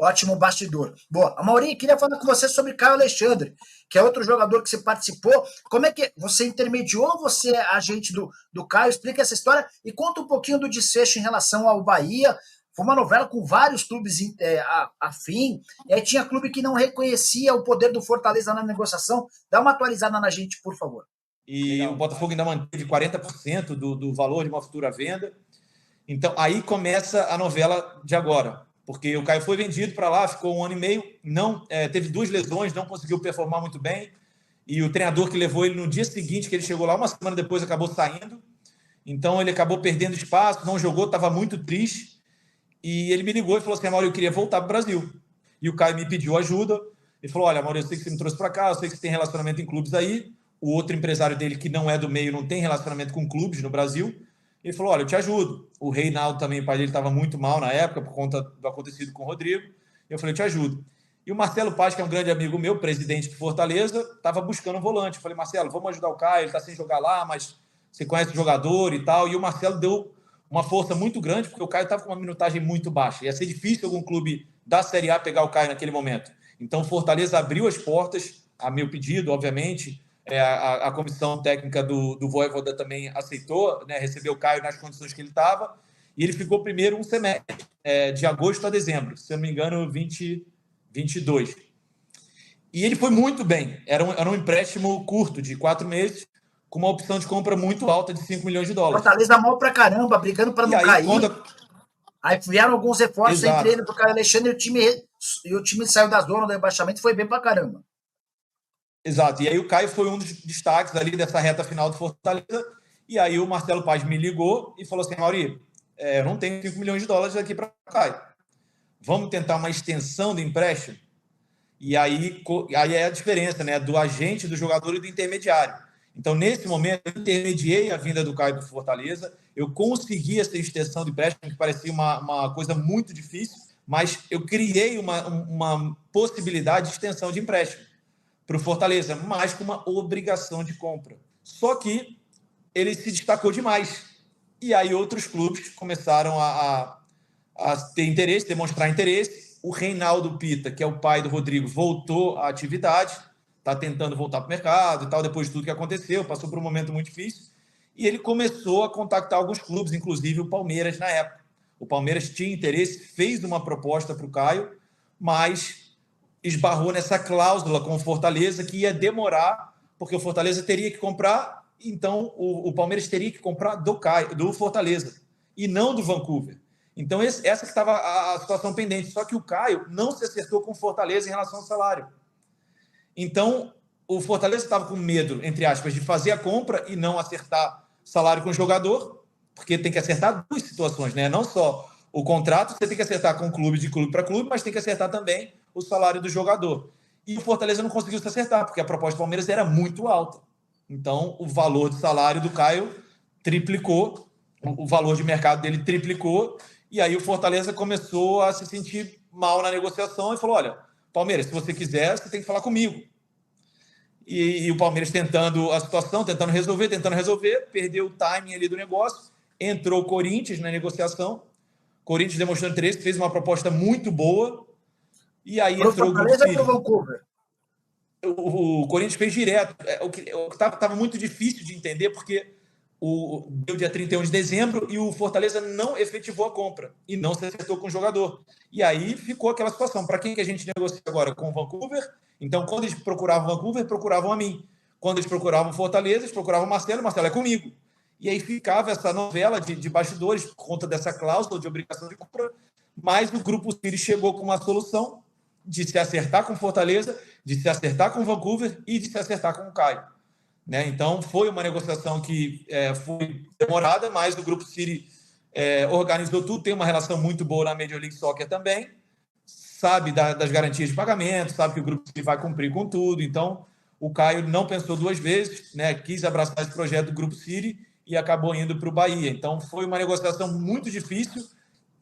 Ótimo bastidor. Boa. Amaury, queria falar com você sobre Caio Alexandre, que é outro jogador que você participou. Como é que você intermediou, você é agente do Caio? Explica essa história e conta um pouquinho do desfecho em relação ao Bahia. Foi uma novela com vários clubes afim, e aí tinha clube que não reconhecia o poder do Fortaleza na negociação. Dá uma atualizada na gente, por favor. E legal. O Botafogo ainda manteve 40% do valor de uma futura venda. Então, aí começa a novela de agora, porque o Caio foi vendido para lá, ficou 1 ano e meio, teve 2 lesões, não conseguiu performar muito bem, e o treinador que levou ele no dia seguinte, que ele chegou lá, uma semana depois, acabou saindo. Então, ele acabou perdendo espaço, não jogou, estava muito triste, e ele me ligou e falou assim: Amaury, eu queria voltar para o Brasil. E o Caio me pediu ajuda, ele falou: olha, Amaury, eu sei que você me trouxe para cá, eu sei que você tem relacionamento em clubes aí, o outro empresário dele, que não é do meio, não tem relacionamento com clubes no Brasil. Ele falou: olha, eu te ajudo. O Reinaldo também, o pai dele, estava muito mal na época por conta do acontecido com o Rodrigo. Eu falei: eu te ajudo. E o Marcelo Paz, que é um grande amigo meu, presidente de Fortaleza, estava buscando um volante. Eu falei: Marcelo, vamos ajudar o Caio, ele está sem jogar lá, mas você conhece o jogador e tal. E o Marcelo deu uma força muito grande, porque o Caio estava com uma minutagem muito baixa. Ia ser difícil algum clube da Série A pegar o Caio naquele momento. Então, Fortaleza abriu as portas, a meu pedido, obviamente. A comissão técnica do Vojvoda também aceitou, né, recebeu o Caio nas condições que ele estava, e ele ficou primeiro um semestre, de agosto a dezembro, se eu não me engano, 2022. E ele foi muito bem. Era um empréstimo curto, de 4 meses, com uma opção de compra muito alta de 5 milhões de dólares. Fortaleza mal pra caramba, brigando para não cair. Aí vieram alguns reforços, entre ele pro Caio Alexandre, e o time saiu da zona do rebaixamento e foi bem pra caramba. Exato. E aí o Caio foi um dos destaques ali dessa reta final do Fortaleza. E aí o Marcelo Paz me ligou e falou assim: Amaury, eu não tenho 5 milhões de dólares aqui para o Caio. Vamos tentar uma extensão do empréstimo? E aí é a diferença, né, do agente, do jogador e do intermediário. Então, nesse momento, eu intermediei a vinda do Caio para o Fortaleza. Eu consegui essa extensão de empréstimo, que parecia uma coisa muito difícil, mas eu criei uma possibilidade de extensão de empréstimo para o Fortaleza, mas com uma obrigação de compra. Só que ele se destacou demais. E aí outros clubes começaram a ter interesse, demonstrar interesse. O Reinaldo Pita, que é o pai do Rodrigo, voltou à atividade, está tentando voltar para o mercado e tal, depois de tudo que aconteceu, passou por um momento muito difícil. E ele começou a contactar alguns clubes, inclusive o Palmeiras na época. O Palmeiras tinha interesse, fez uma proposta para o Caio, mas esbarrou nessa cláusula com o Fortaleza que ia demorar, porque o Fortaleza teria que comprar, então o Palmeiras teria que comprar do Fortaleza e não do Vancouver. Então essa que estava a situação pendente, só que o Caio não se acertou com o Fortaleza em relação ao salário. Então o Fortaleza estava com medo, entre aspas, de fazer a compra e não acertar salário com o jogador, porque tem que acertar 2 situações, né? Não só o contrato, você tem que acertar com o clube, de clube para clube, mas tem que acertar também o salário do jogador. E o Fortaleza não conseguiu se acertar, porque a proposta do Palmeiras era muito alta. Então, o valor de salário do Caio triplicou, o valor de mercado dele triplicou, e aí o Fortaleza começou a se sentir mal na negociação e falou: olha, Palmeiras, se você quiser, você tem que falar comigo. E o Palmeiras tentando a situação, tentando resolver, perdeu o timing ali do negócio, entrou o Corinthians na negociação, Corinthians demonstrando interesse, fez uma proposta muito boa, e aí Pro entrou Fortaleza o ou pro Vancouver? O Corinthians fez direto. O que estava muito difícil de entender, porque deu dia 31 de dezembro e o Fortaleza não efetivou a compra e não se acertou com o jogador. E aí ficou aquela situação. Para quem que a gente negocia agora? Com o Vancouver? Então, quando eles procuravam o Vancouver, procuravam a mim. Quando eles procuravam o Fortaleza, eles procuravam o Marcelo é comigo. E aí ficava essa novela de bastidores por conta dessa cláusula de obrigação de compra, mas o Grupo City chegou com uma solução de se acertar com Fortaleza, de se acertar com Vancouver e de se acertar com o Caio. Né? Então, foi uma negociação que foi demorada, mas o Grupo City organizou tudo, tem uma relação muito boa na Major League Soccer também, sabe das garantias de pagamento, sabe que o Grupo City vai cumprir com tudo. Então, o Caio não pensou 2 vezes, né? Quis abraçar esse projeto do Grupo City e acabou indo para o Bahia. Então, foi uma negociação muito difícil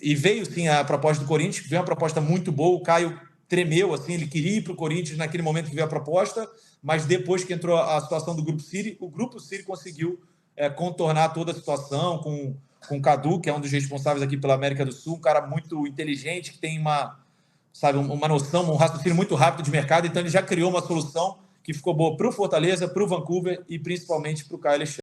e veio, sim, a proposta do Corinthians, veio uma proposta muito boa. O Caio tremeu, assim, ele queria ir para o Corinthians naquele momento que veio a proposta, mas depois que entrou a situação do Grupo City, o Grupo City conseguiu contornar toda a situação com o Cadu, que é um dos responsáveis aqui pela América do Sul, um cara muito inteligente, que tem sabe, uma noção, um raciocínio muito rápido de mercado, então ele já criou uma solução que ficou boa para o Fortaleza, para o Vancouver e principalmente para o Caio Alexandre.